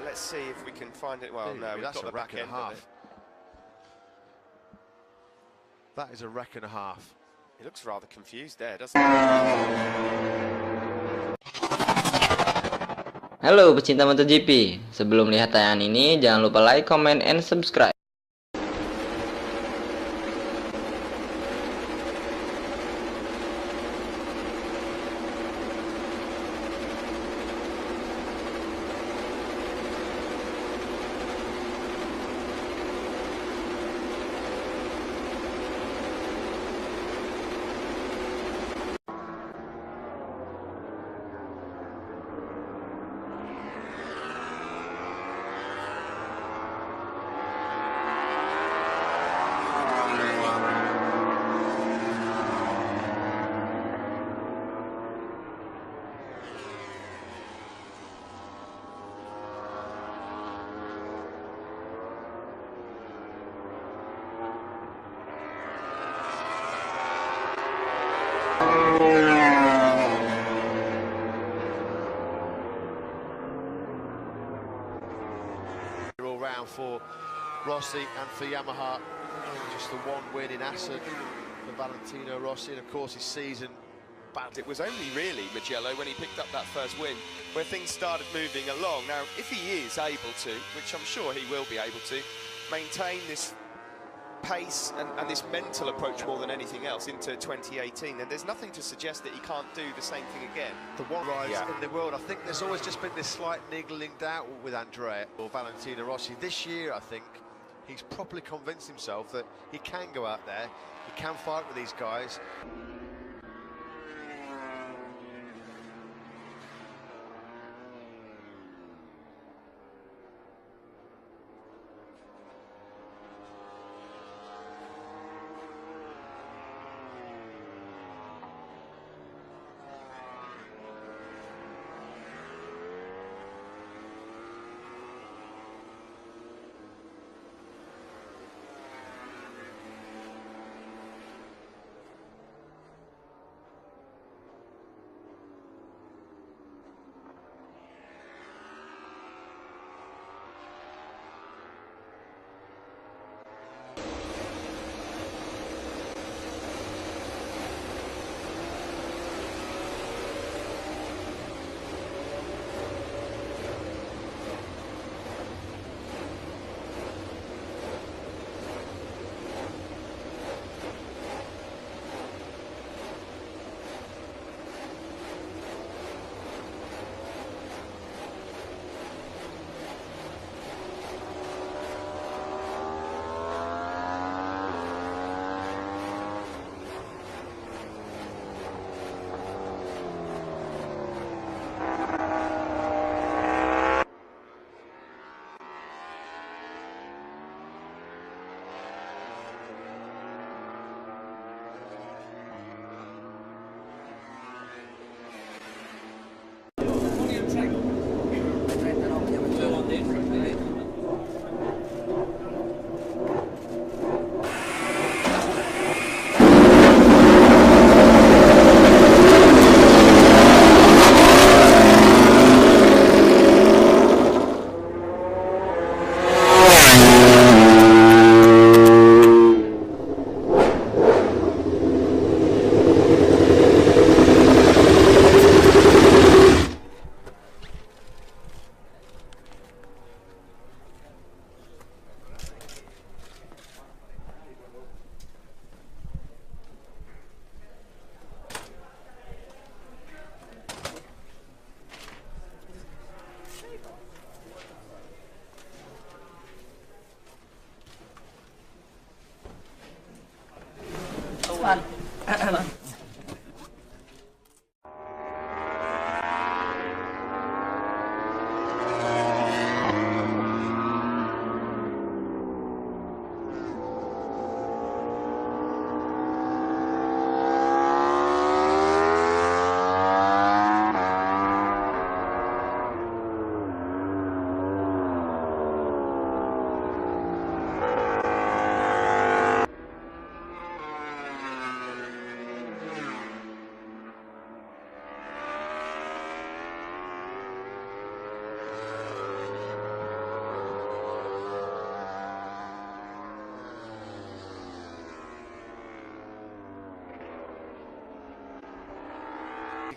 Let's see if we can find it. Well, no, we've that's got a the wreck back and a end of half. it. That is a wreck and a half. He looks rather confused there, doesn't he? Halo pecinta MotoGP, sebelum lihat tayangan ini jangan lupa like, comment, and subscribe. All round for Rossi and for Yamaha. Just the one win in Assen for Valentino Rossi, and of course his season bad. It was only really Mugello when he picked up that first win where things started moving along. Now, if he is able to, which I'm sure he will be able to, maintain this pace and this mental approach more than anything else into 2018, then there's nothing to suggest that he can't do the same thing again. The one rise in the world. I think there's always just been this slight niggling doubt with Andrea or Valentino Rossi. This year, I think he's properly convinced himself that he can go out there, he can fight with these guys.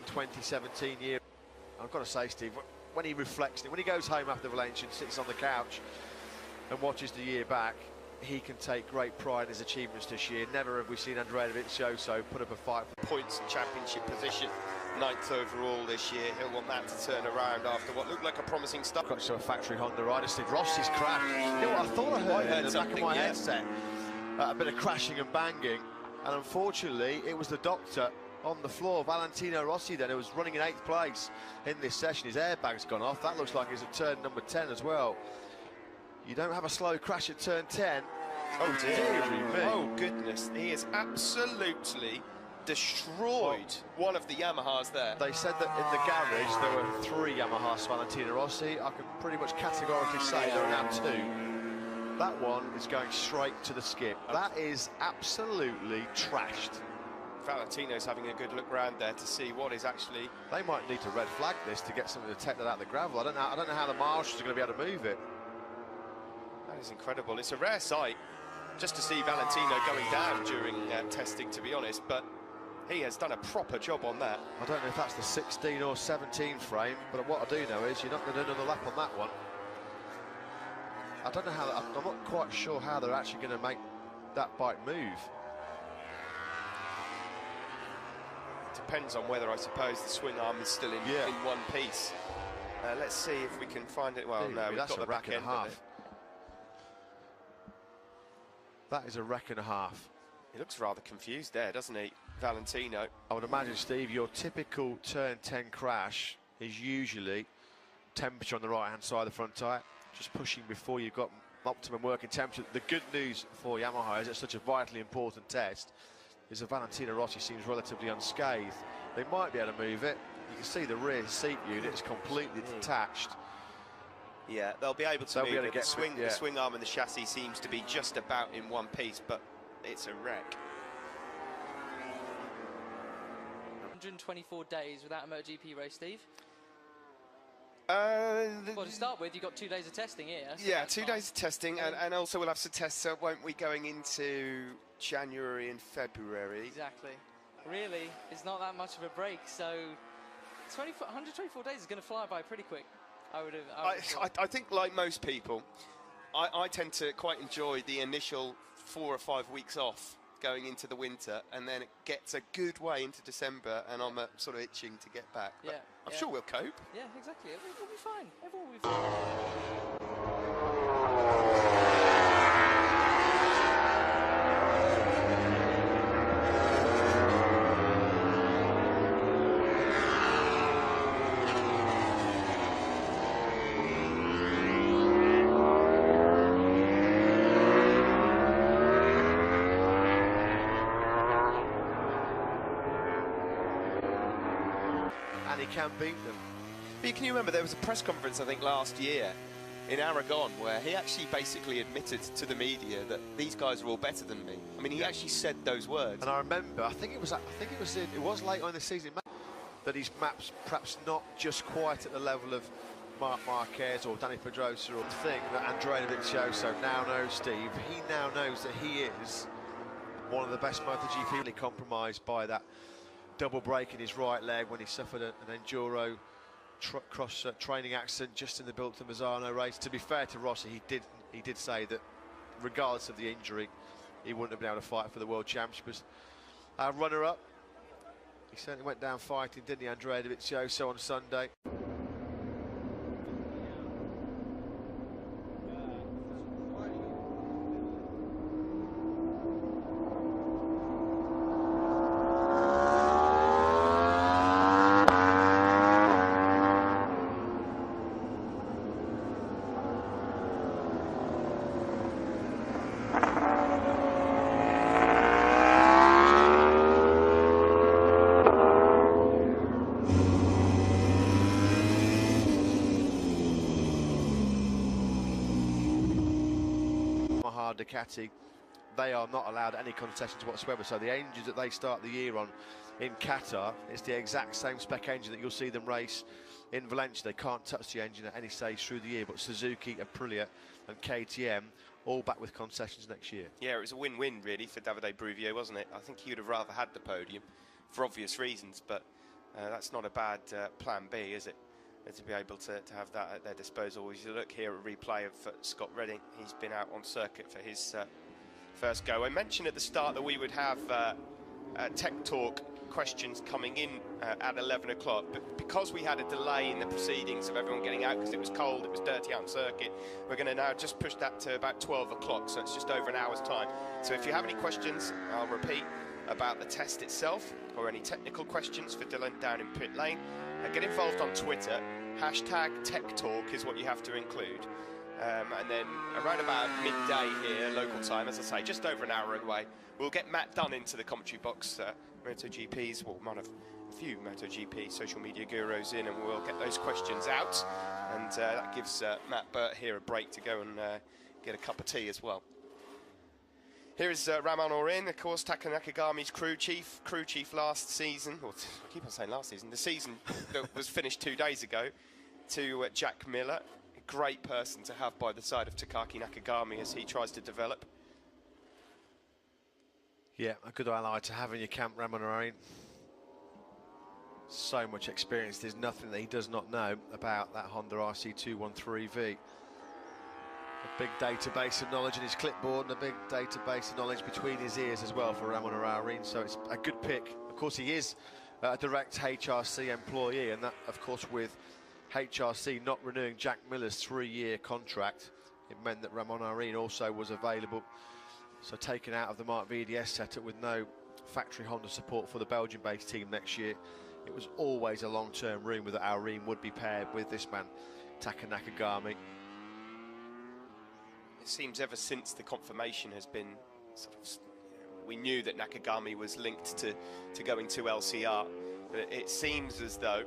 2017 year. I've got to say, Steve, when he reflects, when he goes home after Valencia and sits on the couch and watches the year back, he can take great pride in his achievements this year. Never have we seen Andrea Dovizioso put up a fight for points and championship position, 9th overall this year. He'll want that to turn around after what looked like a promising start. got to a factory Honda rider, Steve. Rossi's crash. You know what, I thought I heard in the back of my headset a bit of crashing and banging, and unfortunately it was the doctor on the floor, Valentino Rossi, then, who was running in 8th place in this session. His airbag's gone off. That looks like it's at turn number 10 as well. You don't have a slow crash at turn 10. Oh dear me. Oh goodness, he has absolutely destroyed one of the Yamahas there. They said that in the garage there were 3 Yamahas Valentino Rossi. I can pretty much categorically say there are now 2. That one is going straight to the skip. That is absolutely trashed. Valentino's having a good look round there to see what is actually... They might need to red flag this to get something to take that out of the gravel. I don't know how the marshals are going to be able to move it. That is incredible. It's a rare sight just to see Valentino going down during testing, to be honest, but he has done a proper job on that. I don't know if that's the 16 or 17 frame, but what I do know is you're not going to do another lap on that one. I don't know how, I'm not quite sure how they're actually going to make that bike move. Depends on whether, I suppose, the swing arm is still in one piece. Let's see if we can find it. Well, no, we've got the back end of it. That is a wreck and a half. He looks rather confused there, doesn't he, Valentino? I would imagine, Steve, your typical turn 10 crash is usually temperature on the right-hand side of the front tyre, just pushing before you've got optimum working temperature. The good news for Yamaha is it's such a vitally important test is that Valentino Rossi seems relatively unscathed. They might be able to move it. You can see the rear seat unit is completely detached. Yeah, they'll be able to move it. The swing arm and the chassis seems to be just about in one piece, but it's a wreck. 124 days without a Moto Gp race, Steve. Well, to start with, you've got 2 days of testing here. So yeah, 2 days of testing, and also we'll have some tests, won't we, going into January and February? Exactly. Really, it's not that much of a break, so 124 days is going to fly by pretty quick. I think, like most people, I tend to quite enjoy the initial 4 or 5 weeks off going into the winter, and then it gets a good way into December, and I'm sort of itching to get back. But I'm sure we'll cope. Yeah, exactly. We'll be fine. Everyone will be fine. And he can beat them. But can you remember there was a press conference, I think, last year in Aragon where he actually basically admitted to the media that these guys are all better than me. I mean, he actually said those words. And I remember, I think it was late on in the season that his maps perhaps not just quite at the level of Marc Marquez or Danny Pedrosa or the thing that Andrea Dovizioso now knows, Steve. He now knows that he is one of the best MotoGP, really compromised by that double break in his right leg when he suffered an enduro cross training accident just in the Built to Mazzano race. To be fair to Rossi, he did say that regardless of the injury, he wouldn't have been able to fight for the world championship. Our runner-up, he certainly went down fighting, didn't he, Andrea Dovizioso on Sunday. Ducati, they are not allowed any concessions whatsoever, so the engines that they start the year on in Qatar, it's the exact same spec engine that you'll see them race in Valencia. They can't touch the engine at any stage through the year, but Suzuki, Aprilia and KTM all back with concessions next year. Yeah, it was a win-win really for Davide Bruvio, wasn't it? I think he would have rather had the podium for obvious reasons, but That's not a bad plan B, is it? To be able to have that at their disposal. As you look here at a replay of Scott Redding, he's been out on circuit for his first go. I mentioned at the start that we would have Tech Talk questions coming in at 11 o'clock, but because we had a delay in the proceedings of everyone getting out because it was cold, it was dirty out on circuit, we're going to now just push that to about 12 o'clock, so it's just over an hour's time. So if you have any questions, I'll repeat, about the test itself, or any technical questions for Dylan down in pit lane, get involved on Twitter. Hashtag Tech Talk is what you have to include. And then around about midday here, local time, as I say, just over an hour away, we'll get Matt Dunn into the commentary box. MotoGP's, well, one of a few MotoGP social media gurus in, and we'll get those questions out. And that gives Matt Burt here a break to go and get a cup of tea as well. Here is Ramon Orin, of course, Taka Nakagami's crew chief last season, or I keep on saying last season, the season that was finished 2 days ago, to Jack Miller. A great person to have by the side of Takaki Nakagami as he tries to develop. Yeah, a good ally to have in your camp, Ramon Orin. So much experience, there's nothing that he does not know about that Honda RC213V. A big database of knowledge in his clipboard and a big database of knowledge between his ears as well for Ramon Orin, so it's a good pick. Of course, he is a direct HRC employee, and that, of course, with HRC not renewing Jack Miller's 3-year contract, it meant that Ramon Orin also was available. So taken out of the Mark VDS setup with no factory Honda support for the Belgian-based team next year, it was always a long-term rumour that Orin would be paired with this man, Taka Nakagami. It seems ever since the confirmation has been sort of, we knew that Nakagami was linked to going to LCR, but it seems as though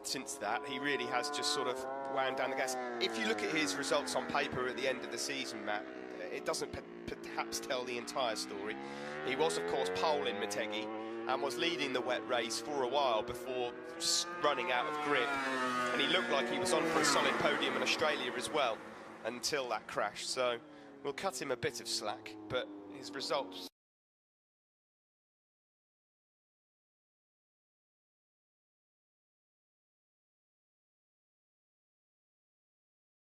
since that he really has just sort of wound down the gas. If you look at his results on paper at the end of the season, Matt, it doesn't perhaps tell the entire story. He was, of course, pole in Motegi and was leading the wet race for a while before running out of grip, and he looked like he was on for a solid podium in Australia as well, until that crash. So we'll cut him a bit of slack, but his results